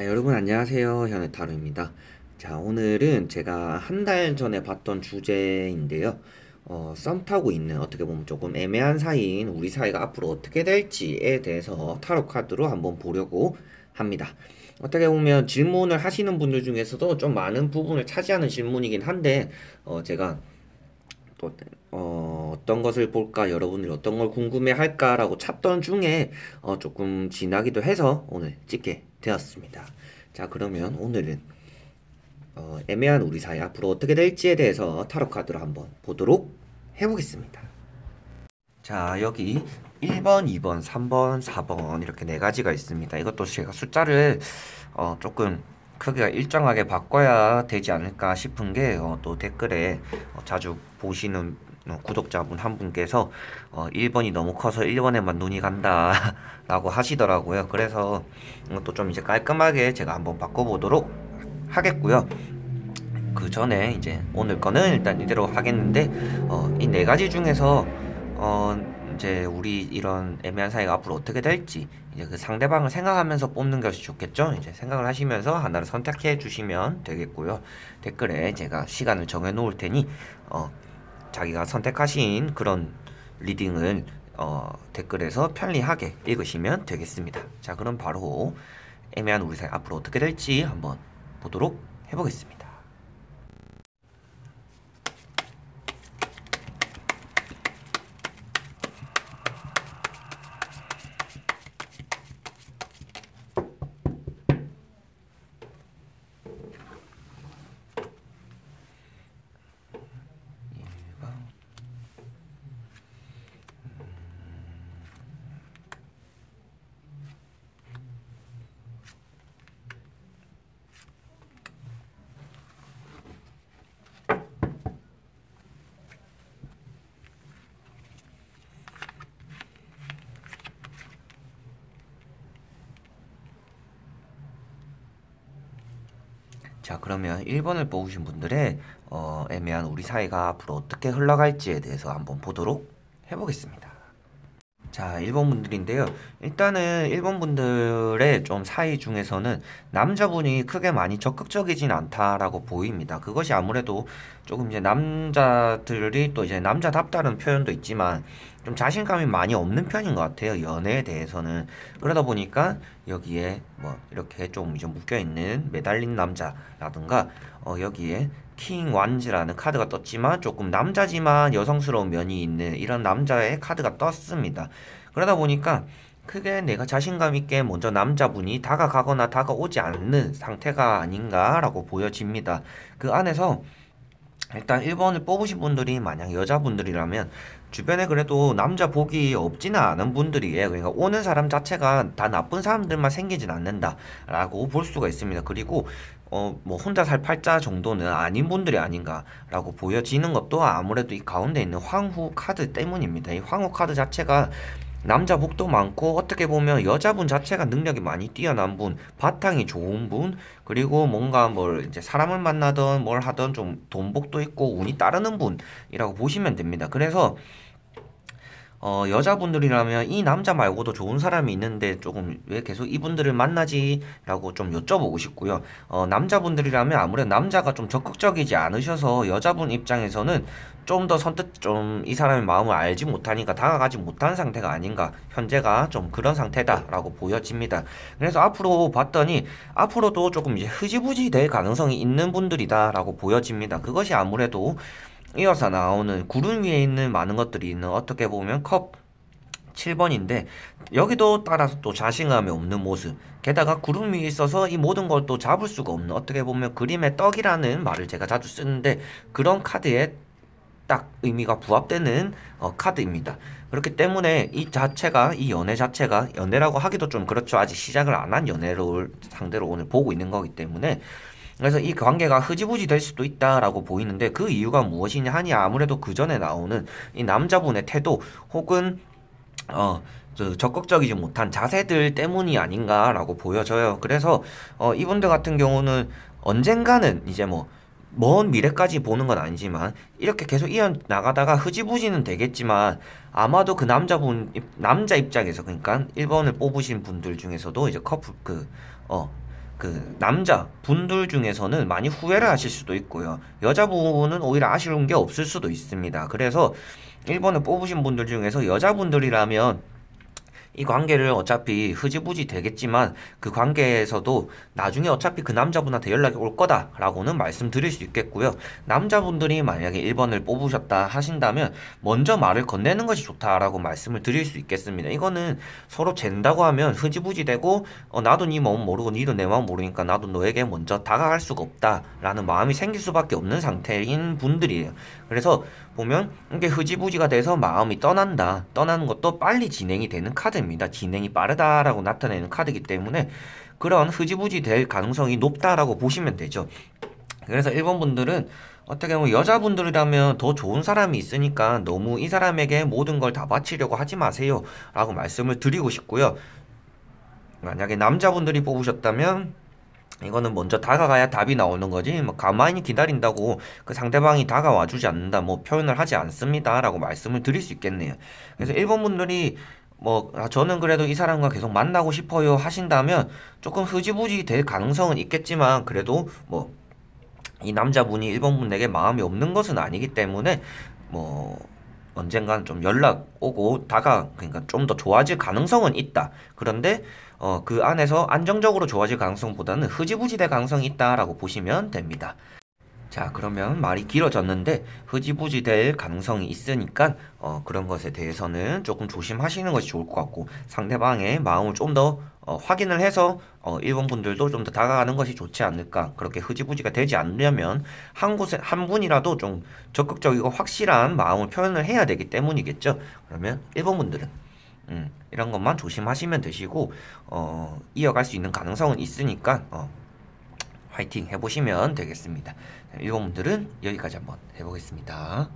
여러분 안녕하세요. 현해타로입니다. 자, 오늘은 제가 한 달 전에 봤던 주제인데요. 썸 타고 있는 어떻게 보면 조금 애매한 사이인 우리 사이가 앞으로 어떻게 될지에 대해서 타로 카드로 한번 보려고 합니다. 어떻게 보면 질문을 하시는 분들 중에서도 좀 많은 부분을 차지하는 질문이긴 한데, 제가 또 어떤 것을 볼까, 여러분들이 어떤 걸 궁금해 할까라고 찾던 중에 조금 지나기도 해서 오늘 찍게 되었습니다. 자, 그러면 오늘은 애매한 우리 사이 앞으로 어떻게 될지에 대해서 타로 카드로 한번 보도록 해보겠습니다. 자, 여기 1번, 2번, 3번, 4번 이렇게 네 가지가 있습니다. 이것도 제가 숫자를 조금 크기가 일정하게 바꿔야 되지 않을까 싶은 게 또 댓글에 자주 보시는 구독자분 한 분께서 1번이 너무 커서 1번에만 눈이 간다 라고 하시더라고요. 그래서 이것도 좀 이제 깔끔하게 제가 한번 바꿔보도록 하겠고요. 그 전에 이제 오늘 거는 일단 이대로 하겠는데, 이 네 가지 중에서 이제 우리 이런 애매한 사이가 앞으로 어떻게 될지 이제 그 상대방을 생각하면서 뽑는 것이 좋겠죠. 이제 생각을 하시면서 하나를 선택해 주시면 되겠고요. 댓글에 제가 시간을 정해 놓을 테니 자기가 선택하신 그런 리딩을 댓글에서 편리하게 읽으시면 되겠습니다. 자, 그럼 바로 애매한 우리 사이 앞으로 어떻게 될지 한번 보도록 해보겠습니다. 자, 그러면 1번을 뽑으신 분들의 애매한 우리 사이가 앞으로 어떻게 흘러갈지에 대해서 한번 보도록 해보겠습니다. 자, 1번 분들인데요. 일단은 1번 분들의 좀 사이 중에서는 남자분이 크게 많이 적극적이진 않다라고 보입니다. 그것이 아무래도 조금 이제 남자들이 또 이제 남자답다는 표현도 있지만 좀 자신감이 많이 없는 편인 것 같아요. 연애에 대해서는. 그러다 보니까 여기에 뭐 이렇게 좀 이제 묶여있는 매달린 남자라든가 여기에 킹 완즈라는 카드가 떴지만 조금 남자지만 여성스러운 면이 있는 이런 남자의 카드가 떴습니다. 그러다 보니까 크게 내가 자신감 있게 먼저 남자분이 다가가거나 다가오지 않는 상태가 아닌가라고 보여집니다. 그 안에서 일단 1번을 뽑으신 분들이 만약 여자분들이라면 주변에 그래도 남자 복이 없지는 않은 분들이에요. 그러니까 오는 사람 자체가 다 나쁜 사람들만 생기진 않는다 라고 볼 수가 있습니다. 그리고 뭐 혼자 살 팔자 정도는 아닌 분들이 아닌가라고 보여지는 것도 아무래도 이 가운데 있는 황후 카드 때문입니다. 이 황후 카드 자체가 남자 복도 많고 어떻게 보면 여자분 자체가 능력이 많이 뛰어난 분, 바탕이 좋은 분, 그리고 뭔가 뭘 이제 사람을 만나던 뭘 하던 좀 돈복도 있고 운이 따르는 분이라고 보시면 됩니다. 그래서 여자분들이라면 이 남자 말고도 좋은 사람이 있는데 조금 왜 계속 이분들을 만나지? 라고 좀 여쭤보고 싶고요. 남자분들이라면 아무래도 남자가 좀 적극적이지 않으셔서 여자분 입장에서는 좀 더 선뜻 좀 이 사람의 마음을 알지 못하니까 다가가지 못한 상태가 아닌가. 현재가 좀 그런 상태다라고 보여집니다. 그래서 앞으로 봤더니 앞으로도 조금 이제 흐지부지 될 가능성이 있는 분들이다라고 보여집니다. 그것이 아무래도 이어서 나오는 구름 위에 있는 많은 것들이 있는 어떻게 보면 컵 7번인데 여기도 따라서 또 자신감이 없는 모습, 게다가 구름 위에 있어서 이 모든 걸 또 잡을 수가 없는 어떻게 보면 그림의 떡이라는 말을 제가 자주 쓰는데 그런 카드에 딱 의미가 부합되는 카드입니다. 그렇기 때문에 이 자체가 이 연애 자체가 연애라고 하기도 좀 그렇죠. 아직 시작을 안 한 연애를 상대로 오늘 보고 있는 거기 때문에 그래서 이 관계가 흐지부지 될 수도 있다라고 보이는데 그 이유가 무엇이냐 하니 아무래도 그 전에 나오는 이 남자분의 태도 혹은 적극적이지 못한 자세들 때문이 아닌가라고 보여져요. 그래서 이분들 같은 경우는 언젠가는 이제 뭐 먼 미래까지 보는 건 아니지만 이렇게 계속 이어나가다가 흐지부지는 되겠지만 아마도 그 남자 입장에서 그러니까 1번을 뽑으신 분들 중에서도 이제 커플 그 남자 분들 중에서는 많이 후회를 하실 수도 있고요. 여자분은 오히려 아쉬운 게 없을 수도 있습니다. 그래서 1번을 뽑으신 분들 중에서 여자분들이라면 이 관계를 어차피 흐지부지 되겠지만 그 관계에서도 나중에 어차피 그 남자분한테 연락이 올 거다라고는 말씀드릴 수 있겠고요. 남자분들이 만약에 1번을 뽑으셨다 하신다면 먼저 말을 건네는 것이 좋다라고 말씀을 드릴 수 있겠습니다. 이거는 서로 잰다고 하면 흐지부지 되고 나도 네 마음 모르고 니도 내 마음 모르니까 나도 너에게 먼저 다가갈 수가 없다라는 마음이 생길 수밖에 없는 상태인 분들이에요. 그래서 보면 이게 흐지부지가 돼서 마음이 떠난다. 떠나는 것도 빨리 진행이 되는 카드입니다. 진행이 빠르다라고 나타내는 카드이기 때문에 그런 흐지부지 될 가능성이 높다라고 보시면 되죠. 그래서 1번 분들은 어떻게 보면 여자분들이라면 더 좋은 사람이 있으니까 너무 이 사람에게 모든 걸 다 바치려고 하지 마세요 라고 말씀을 드리고 싶고요. 만약에 남자분들이 뽑으셨다면 이거는 먼저 다가가야 답이 나오는 거지 뭐 가만히 기다린다고 그 상대방이 다가와 주지 않는다 뭐 표현을 하지 않습니다 라고 말씀을 드릴 수 있겠네요. 그래서 1번 분들이 뭐 저는 그래도 이 사람과 계속 만나고 싶어요 하신다면 조금 흐지부지 될 가능성은 있겠지만 그래도 뭐 이 남자분이 1번 분에게 마음이 없는 것은 아니기 때문에 뭐 언젠간 좀 연락 오고 그러니까 좀 더 좋아질 가능성은 있다. 그런데 그 안에서 안정적으로 좋아질 가능성보다는 흐지부지 될 가능성이 있다라고 보시면 됩니다. 자, 그러면 말이 길어졌는데 흐지부지 될 가능성이 있으니까 그런 것에 대해서는 조금 조심하시는 것이 좋을 것 같고 상대방의 마음을 좀 더 확인을 해서 1번 분들도 좀 더 다가가는 것이 좋지 않을까. 그렇게 흐지부지가 되지 않으려면 한 분이라도 좀 적극적이고 확실한 마음을 표현을 해야 되기 때문이겠죠. 그러면 1번 분들은 이런 것만 조심하시면 되시고 이어갈 수 있는 가능성은 있으니까 화이팅 해보시면 되겠습니다. 1번 분들은 여기까지 한번 해보겠습니다.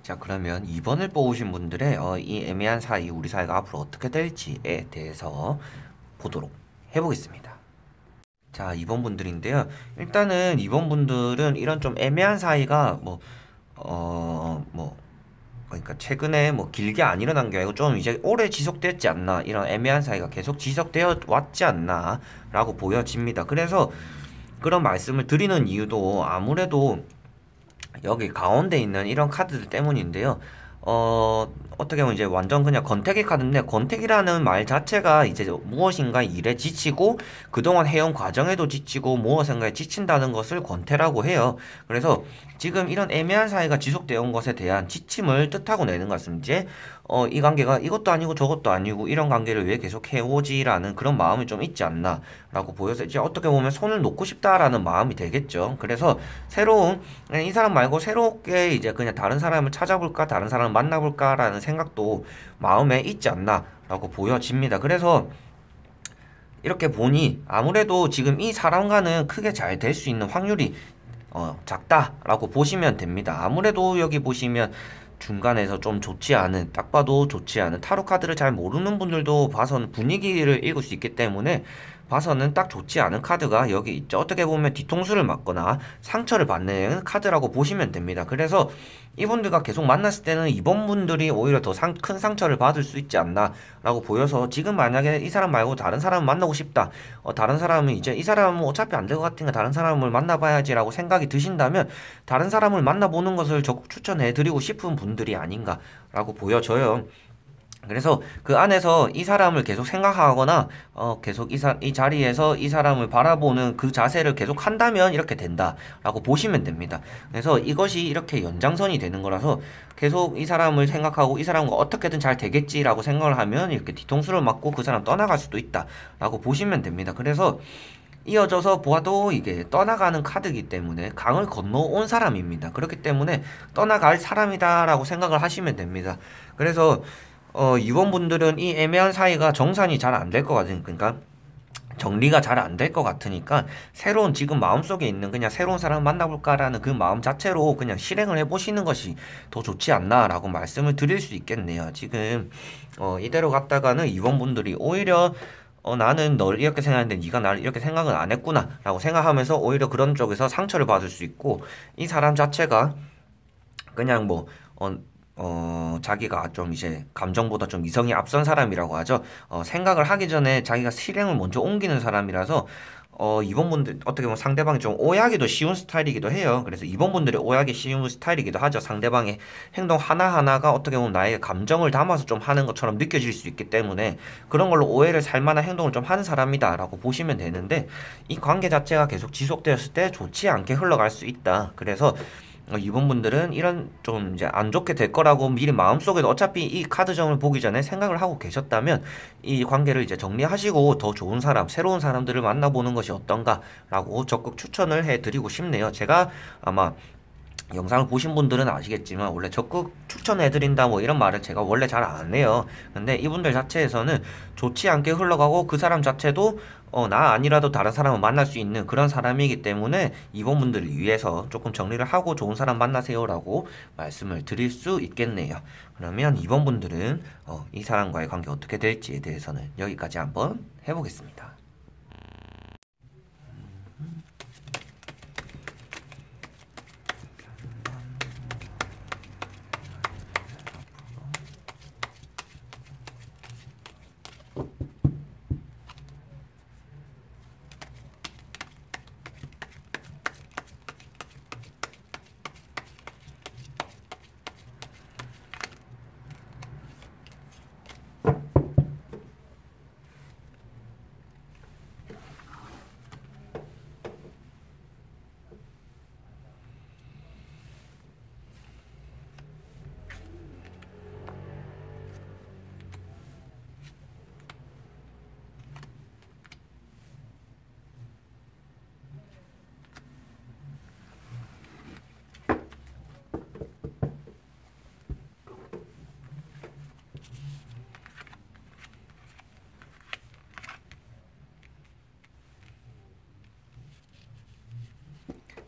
자, 그러면 2번을 뽑으신 분들의 이 애매한 사이, 우리 사이가 앞으로 어떻게 될지에 대해서 보도록 해보겠습니다. 자, 2번 분들인데요. 일단은 2번 분들은 이런 좀 애매한 사이가 그러니까 최근에 뭐 길게 안 일어난 게 아니고 좀 이제 오래 지속됐지 않나, 이런 애매한 사이가 계속 지속되어 왔지 않나 라고 보여집니다. 그래서 그런 말씀을 드리는 이유도 아무래도 여기 가운데 있는 이런 카드들 때문인데요. 어떻게 보면 이제 완전 그냥 권태기 카드인데, 권태기라는 말 자체가 이제 무엇인가 일에 지치고 그동안 해온 과정에도 지치고 무엇인가에 지친다는 것을 권태라고 해요. 그래서 지금 이런 애매한 사이가 지속되어 온 것에 대한 지침을 뜻하고 내는 것 같습니다. 이제 이 관계가 이것도 아니고 저것도 아니고 이런 관계를 왜 계속 해오지라는 그런 마음이 좀 있지 않나 라고 보여서 이제 어떻게 보면 손을 놓고 싶다라는 마음이 되겠죠. 그래서 새로운, 이 사람 말고 새롭게 이제 그냥 다른 사람을 찾아볼까, 다른 사람을 만나볼까 라는 생각도 마음에 있지 않나 라고 보여집니다. 그래서 이렇게 보니 아무래도 지금 이 사람과는 크게 잘 될 수 있는 확률이 작다라고 보시면 됩니다. 아무래도 여기 보시면 중간에서 좀 좋지 않은, 딱 봐도 좋지 않은, 타로 카드를 잘 모르는 분들도 봐서는 분위기를 읽을 수 있기 때문에 봐서는 딱 좋지 않은 카드가 여기 있죠. 어떻게 보면 뒤통수를 맞거나 상처를 받는 카드라고 보시면 됩니다. 그래서 이분들과 계속 만났을 때는 이번 분들이 오히려 더 큰 상처를 받을 수 있지 않나 라고 보여서, 지금 만약에 이 사람 말고 다른 사람을 만나고 싶다, 다른 사람은 이제 이 사람은 어차피 안 될 것 같으니까 다른 사람을 만나봐야지 라고 생각이 드신다면 다른 사람을 만나보는 것을 적극 추천해 드리고 싶은 분들이 아닌가 라고 보여져요. 그래서 그 안에서 이 사람을 계속 생각하거나 계속 이 자리에서 이 사람을 바라보는 그 자세를 계속 한다면 이렇게 된다라고 보시면 됩니다. 그래서 이것이 이렇게 연장선이 되는 거라서 계속 이 사람을 생각하고 이 사람과 어떻게든 잘 되겠지라고 생각을 하면 이렇게 뒤통수를 맞고 그 사람 떠나갈 수도 있다라고 보시면 됩니다. 그래서 이어져서 보아도 이게 떠나가는 카드이기 때문에 강을 건너온 사람입니다. 그렇기 때문에 떠나갈 사람이다라고 생각을 하시면 됩니다. 그래서 이번분들은 이 애매한 사이가 정산이 잘 안 될 것 같으니까, 그러니까 정리가 잘 안 될 것 같으니까 새로운 지금 마음속에 있는 그냥 새로운 사람 만나볼까라는 그 마음 자체로 그냥 실행을 해보시는 것이 더 좋지 않나라고 말씀을 드릴 수 있겠네요. 지금 이대로 갔다가는 이번분들이 오히려 나는 널 이렇게 생각했는데 네가 나를 이렇게 생각은 안 했구나 라고 생각하면서 오히려 그런 쪽에서 상처를 받을 수 있고, 이 사람 자체가 그냥 뭐 자기가 좀 이제 감정보다 좀 이성이 앞선 사람이라고 하죠. 생각을 하기 전에 자기가 실행을 먼저 옮기는 사람이라서 이번 분들 어떻게 보면 상대방이 좀 오해하기도 쉬운 스타일이기도 해요. 그래서 이번 분들이 오해하기 쉬운 스타일이기도 하죠. 상대방의 행동 하나하나가 어떻게 보면 나의 감정을 담아서 좀 하는 것처럼 느껴질 수 있기 때문에 그런 걸로 오해를 살 만한 행동을 좀 하는 사람이다 라고 보시면 되는데, 이 관계 자체가 계속 지속되었을 때 좋지 않게 흘러갈 수 있다. 그래서 이번 분들은 이런 좀 이제 안 좋게 될 거라고 미리 마음속에도 어차피 이 카드점을 보기 전에 생각을 하고 계셨다면 이 관계를 이제 정리하시고 더 좋은 사람, 새로운 사람들을 만나보는 것이 어떤가라고 적극 추천을 해드리고 싶네요. 제가 아마 영상을 보신 분들은 아시겠지만 원래 적극 추천해드린다 뭐 이런 말을 제가 원래 잘 안 해요. 근데 이분들 자체에서는 좋지 않게 흘러가고 그 사람 자체도 나 아니라도 다른 사람을 만날 수 있는 그런 사람이기 때문에 이번 분들을 위해서 조금 정리를 하고 좋은 사람 만나세요 라고 말씀을 드릴 수 있겠네요. 그러면 이번 분들은 이 사람과의 관계 어떻게 될지에 대해서는 여기까지 한번 해보겠습니다.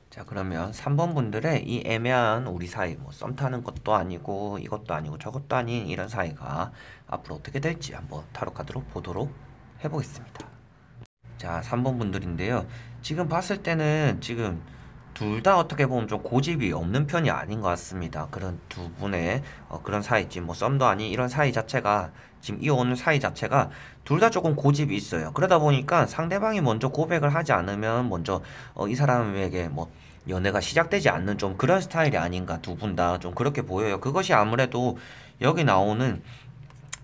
자, 그러면 3번 분들의 이 애매한 우리 사이, 뭐 썸 타는 것도 아니고 이것도 아니고 저것도 아닌 이런 사이가 앞으로 어떻게 될지 한번 타로 카드로 보도록 해보겠습니다. 자, 3번 분들인데요. 지금 봤을 때는 지금 둘 다 어떻게 보면 좀 고집이 없는 편이 아닌 것 같습니다. 그런 두 분의 그런 사이, 지금 뭐 썸도 아닌 이런 사이 자체가, 지금 이어오는 사이 자체가 둘 다 조금 고집이 있어요. 그러다 보니까 상대방이 먼저 고백을 하지 않으면 먼저 이 사람에게 뭐 연애가 시작되지 않는 좀 그런 스타일이 아닌가, 두 분 다 좀 그렇게 보여요. 그것이 아무래도 여기 나오는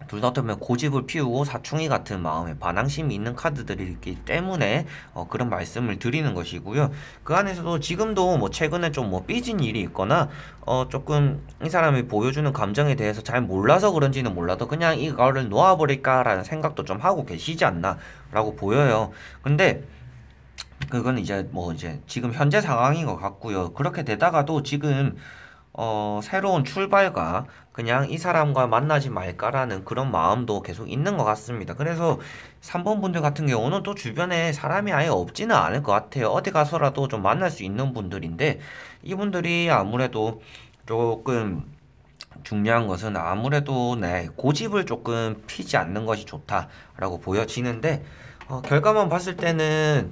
둘 다 어떻게 보면 고집을 피우고 사춘기 같은 마음에 반항심이 있는 카드들이기 때문에 그런 말씀을 드리는 것이고요. 그 안에서도 지금도 뭐 최근에 좀 뭐 삐진 일이 있거나 조금 이 사람이 보여주는 감정에 대해서 잘 몰라서 그런지는 몰라도 그냥 이거를 놓아버릴까라는 생각도 좀 하고 계시지 않나 라고 보여요. 근데 그건 이제 뭐 이제 지금 현재 상황인 것 같고요. 그렇게 되다가도 지금 새로운 출발과 그냥 이 사람과 만나지 말까라는 그런 마음도 계속 있는 것 같습니다. 그래서 3번 분들 같은 경우는 또 주변에 사람이 아예 없지는 않을 것 같아요. 어디 가서라도 좀 만날 수 있는 분들인데, 이분들이 아무래도 조금 중요한 것은 아무래도 고집을 조금 피지 않는 것이 좋다라고 보여지는데, 결과만 봤을 때는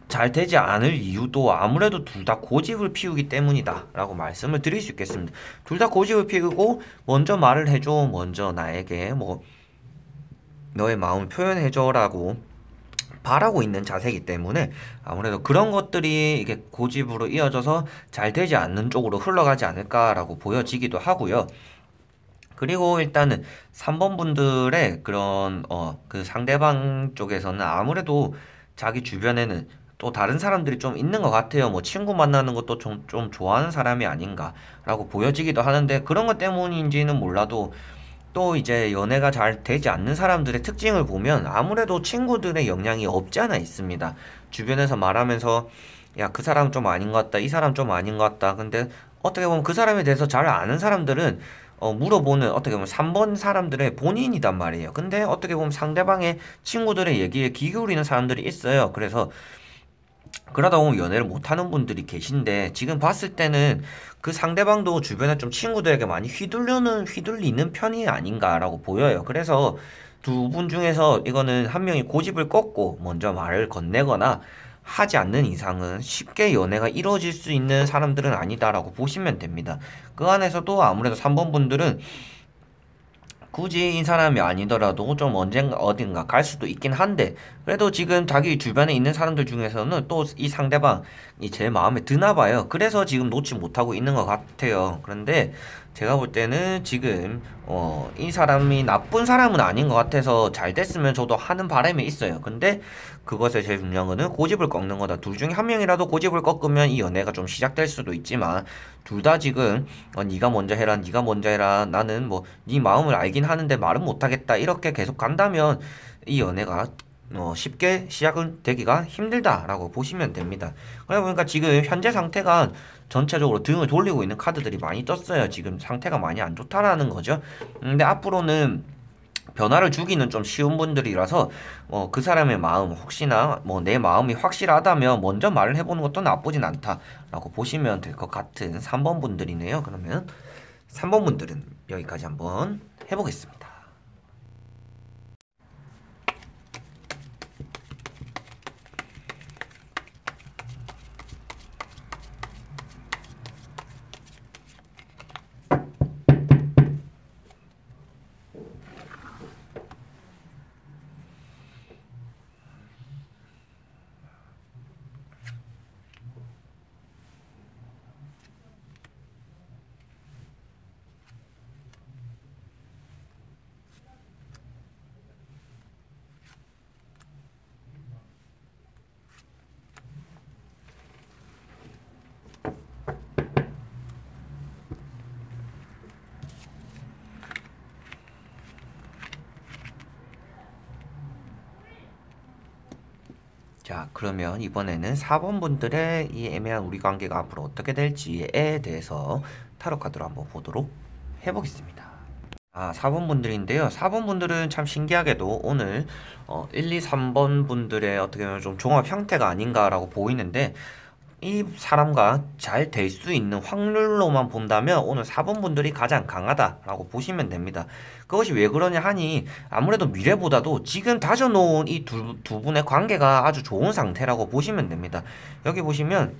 잘 되지 않을 이유도 아무래도 둘 다 고집을 피우기 때문이다 라고 말씀을 드릴 수 있겠습니다. 둘 다 고집을 피우고 먼저 말을 해줘, 먼저 나에게 뭐 너의 마음을 표현해줘 라고 바라고 있는 자세이기 때문에 아무래도 그런 것들이 이게 고집으로 이어져서 잘 되지 않는 쪽으로 흘러가지 않을까라고 보여지기도 하고요. 그리고 일단은 3번 분들의 그런 그 상대방 쪽에서는 아무래도 자기 주변에는 또 다른 사람들이 좀 있는 것 같아요. 뭐 친구 만나는 것도 좀 좋아하는 사람이 아닌가라고 보여지기도 하는데 그런 것 때문인지는 몰라도 또 이제 연애가 잘 되지 않는 사람들의 특징을 보면 아무래도 친구들의 영향이 없지 않아 있습니다. 주변에서 말하면서 야, 그 사람 좀 아닌 것 같다. 이 사람 좀 아닌 것 같다. 근데 어떻게 보면 그 사람에 대해서 잘 아는 사람들은 물어보는 어떻게 보면 3번 사람들의 본인이단 말이에요. 근데 어떻게 보면 상대방의 친구들의 얘기에 귀 기울이는 사람들이 있어요. 그래서 그러다 보면 연애를 못하는 분들이 계신데 지금 봤을 때는 그 상대방도 주변에 좀 친구들에게 많이 휘둘리는 편이 아닌가라고 보여요. 그래서 두 분 중에서 이거는 한 명이 고집을 꺾고 먼저 말을 건네거나 하지 않는 이상은 쉽게 연애가 이루어질 수 있는 사람들은 아니다라고 보시면 됩니다. 그 안에서도 아무래도 3번 분들은 굳이 이 사람이 아니더라도 좀 언젠가 어딘가 갈 수도 있긴 한데 그래도 지금 자기 주변에 있는 사람들 중에서는 또 이 상대방이 제일 마음에 드나 봐요. 그래서 지금 놓지 못하고 있는 것 같아요. 그런데 제가 볼 때는 지금 이 사람이 나쁜 사람은 아닌 것 같아서 잘 됐으면 저도 하는 바람이 있어요. 근데 그것에 제일 중요한 거는 고집을 꺾는 거다. 둘 중에 한 명이라도 고집을 꺾으면 이 연애가 좀 시작될 수도 있지만 둘 다 지금 네가 먼저 해라, 네가 먼저 해라. 나는 뭐 네 마음을 알긴 하는데 말은 못하겠다. 이렇게 계속 간다면 이 연애가 쉽게 시작은 되기가 힘들다라고 보시면 됩니다. 그러다 보니까 지금 현재 상태가 전체적으로 등을 돌리고 있는 카드들이 많이 떴어요. 지금 상태가 많이 안 좋다라는 거죠. 근데 앞으로는 변화를 주기는 좀 쉬운 분들이라서 그 사람의 마음 혹시나 뭐 내 마음이 확실하다면 먼저 말을 해보는 것도 나쁘진 않다라고 보시면 될 것 같은 3번 분들이네요. 그러면 3번 분들은 여기까지 한번 해보겠습니다. 자, 그러면 이번에는 4번 분들의 이 애매한 우리 관계가 앞으로 어떻게 될지에 대해서 타로 카드로 한번 보도록 해보겠습니다. 4번 분들인데요. 4번 분들은 참 신기하게도 오늘 1, 2, 3번 분들의 어떻게 보면 좀 종합 형태가 아닌가라고 보이는데 이 사람과 잘 될 수 있는 확률로만 본다면 오늘 4번 분들이 가장 강하다라고 보시면 됩니다. 그것이 왜 그러냐 하니 아무래도 미래보다도 지금 다져놓은 이 두 분의 관계가 아주 좋은 상태라고 보시면 됩니다. 여기 보시면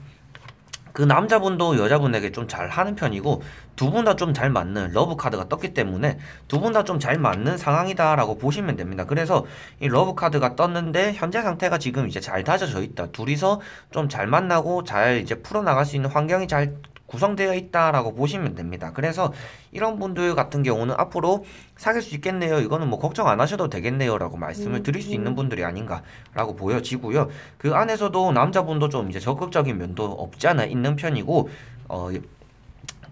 그 남자분도 여자분에게 좀 잘하는 편이고 두 분 다 좀 잘 맞는 러브 카드가 떴기 때문에 두 분 다 좀 잘 맞는 상황이다라고 보시면 됩니다. 그래서 이 러브 카드가 떴는데 현재 상태가 지금 이제 잘 다져져 있다. 둘이서 좀 잘 만나고 잘 이제 풀어나갈 수 있는 환경이 잘 구성되어 있다라고 보시면 됩니다. 그래서 이런 분들 같은 경우는 앞으로 사귈 수 있겠네요. 이거는 뭐 걱정 안 하셔도 되겠네요. 라고 말씀을 드릴 수 있는 분들이 아닌가라고 보여지고요. 그 안에서도 남자분도 좀 이제 적극적인 면도 없지 않아 있는 편이고,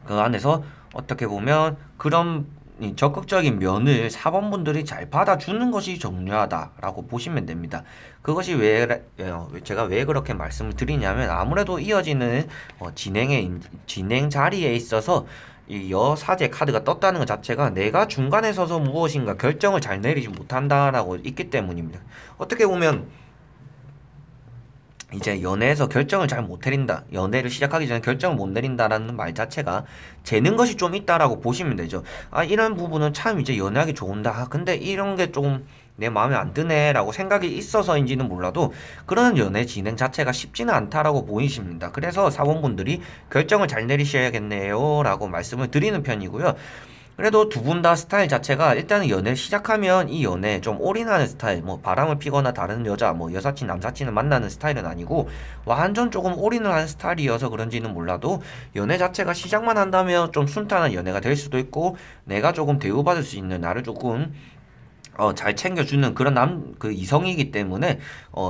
그 안에서 어떻게 보면 그런 이 적극적인 면을 4번 분들이 잘 받아주는 것이 중요하다라고 보시면 됩니다. 그것이 제가 왜 그렇게 말씀을 드리냐면 아무래도 이어지는 진행 자리에 있어서 이 여사제 카드가 떴다는 것 자체가 내가 중간에 서서 무엇인가 결정을 잘 내리지 못한다라고 있기 때문입니다. 어떻게 보면 이제 연애에서 결정을 잘 못 내린다. 연애를 시작하기 전에 결정을 못 내린다라는 말 자체가 재는 것이 좀 있다라고 보시면 되죠. 이런 부분은 참 이제 연애하기 좋은다. 근데 이런 게 좀 내 마음에 안 드네 라고 생각이 있어서인지는 몰라도 그런 연애 진행 자체가 쉽지는 않다라고 보이십니다. 그래서 사원분들이 결정을 잘 내리셔야겠네요 라고 말씀을 드리는 편이고요. 그래도 두 분 다 스타일 자체가 일단은 연애를 시작하면 이 연애에 좀 올인하는 스타일, 뭐 바람을 피거나 다른 여자, 뭐 여사친, 남사친을 만나는 스타일은 아니고 완전 조금 올인을 하는 스타일이어서 그런지는 몰라도 연애 자체가 시작만 한다면 좀 순탄한 연애가 될 수도 있고 내가 조금 대우받을 수 있는 나를 조금 잘 챙겨주는 그런 그 이성이기 때문에,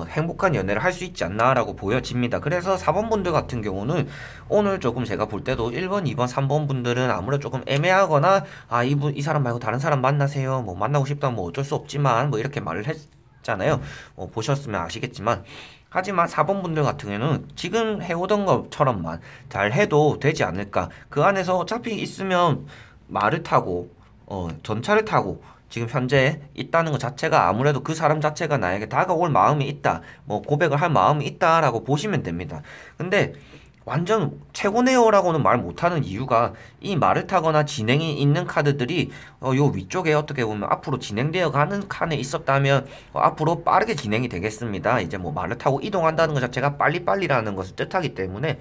행복한 연애를 할 수 있지 않나라고 보여집니다. 그래서 4번 분들 같은 경우는 오늘 조금 제가 볼 때도 1번, 2번, 3번 분들은 아무래도 조금 애매하거나, 이 사람 말고 다른 사람 만나세요. 뭐, 만나고 싶다면 뭐 어쩔 수 없지만, 뭐, 이렇게 말을 했잖아요. 보셨으면 아시겠지만. 하지만 4번 분들 같은 경우는 지금 해오던 것처럼만 잘 해도 되지 않을까. 그 안에서 어차피 있으면 말을 타고, 전차를 타고, 지금 현재 있다는 것 자체가 아무래도 그 사람 자체가 나에게 다가올 마음이 있다, 뭐 고백을 할 마음이 있다라고 보시면 됩니다. 근데 완전 최고네요라고는 말 못하는 이유가 이 말을 타거나 진행이 있는 카드들이 요 위쪽에 어떻게 보면 앞으로 진행되어 가는 칸에 있었다면 앞으로 빠르게 진행이 되겠습니다. 이제 뭐 말을 타고 이동한다는 것 자체가 빨리빨리라는 것을 뜻하기 때문에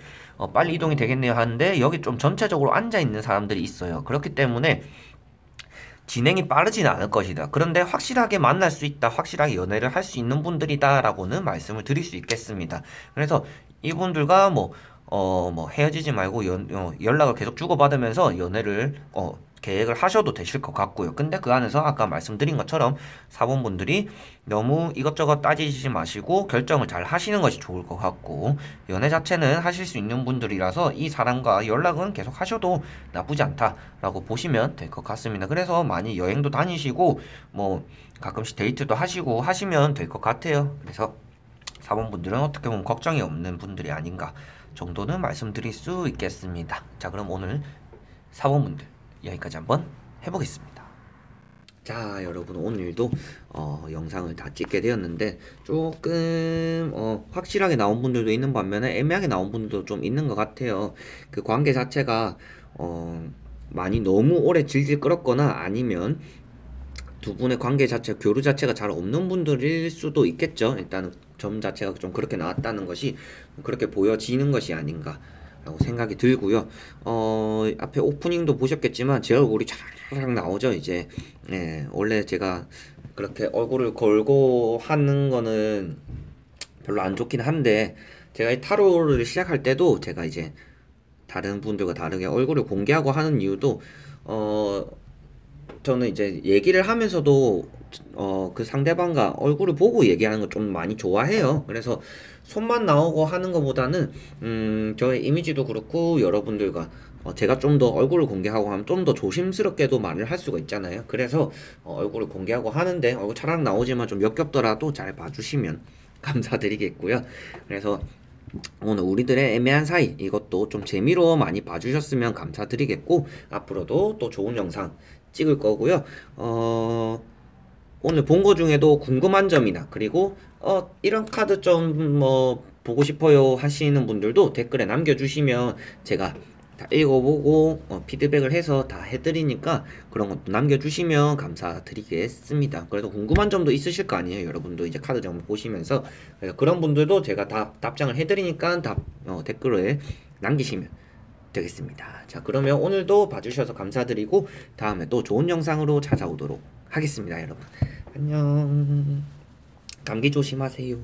빨리 이동이 되겠네요 하는데 여기 좀 전체적으로 앉아 있는 사람들이 있어요. 그렇기 때문에 진행이 빠르지는 않을 것이다. 그런데 확실하게 만날 수 있다, 확실하게 연애를 할 수 있는 분들이다 라고는 말씀을 드릴 수 있겠습니다. 그래서 이분들과 뭐 헤어지지 말고 연락을 계속 주고받으면서 연애를 계획을 하셔도 되실 것 같고요. 근데 그 안에서 아까 말씀드린 것처럼 4번 분들이 너무 이것저것 따지지 마시고 결정을 잘 하시는 것이 좋을 것 같고, 연애 자체는 하실 수 있는 분들이라서 이 사람과 연락은 계속 하셔도 나쁘지 않다라고 보시면 될 것 같습니다. 그래서 많이 여행도 다니시고 뭐 가끔씩 데이트도 하시고 하시면 될 것 같아요. 그래서 4번 분들은 어떻게 보면 걱정이 없는 분들이 아닌가 정도는 말씀드릴 수 있겠습니다. 자, 그럼 오늘 4번 분들 여기까지 한번 해보겠습니다. 자, 여러분 오늘도 영상을 다 찍게 되었는데 조금 확실하게 나온 분들도 있는 반면에 애매하게 나온 분들도 좀 있는 것 같아요. 그 관계 자체가 많이 너무 오래 질질 끌었거나 아니면 두 분의 관계 자체, 교류 자체가 잘 없는 분들일 수도 있겠죠. 일단은 점 자체가 좀 그렇게 나왔다는 것이 그렇게 보여지는 것이 아닌가 라고 생각이 들고요. 앞에 오프닝도 보셨겠지만 제 얼굴이 쫙 나오죠. 이제 원래 제가 그렇게 얼굴을 걸고 하는 거는 별로 안 좋긴 한데, 제가 이 타로를 시작할 때도 제가 이제 다른 분들과 다르게 얼굴을 공개하고 하는 이유도 저는 이제 얘기를 하면서도 그 상대방과 얼굴을 보고 얘기하는 걸 좀 많이 좋아해요. 그래서 손만 나오고 하는 것보다는 저의 이미지도 그렇고 여러분들과 제가 좀 더 얼굴을 공개하고 하면 좀 더 조심스럽게도 말을 할 수가 있잖아요. 그래서 얼굴을 공개하고 하는데 얼굴 차랑 나오지만 좀 역겹더라도 잘 봐주시면 감사드리겠고요. 그래서 오늘 우리들의 애매한 사이, 이것도 좀 재미로 많이 봐주셨으면 감사드리겠고, 앞으로도 또 좋은 영상 찍을 거고요. 오늘 본 거 중에도 궁금한 점이나 그리고 이런 카드 좀 뭐 보고 싶어요 하시는 분들도 댓글에 남겨주시면 제가 다 읽어보고 피드백을 해서 다 해드리니까 그런 것도 남겨주시면 감사드리겠습니다. 그래도 궁금한 점도 있으실 거 아니에요. 여러분도 이제 카드 좀 보시면서. 그래서 그런 분들도 제가 다 답장을 해드리니까 댓글에 남기시면 되겠습니다. 자, 그러면 오늘도 봐주셔서 감사드리고 다음에 또 좋은 영상으로 찾아오도록 하겠습니다. 여러분 안녕. 감기 조심하세요.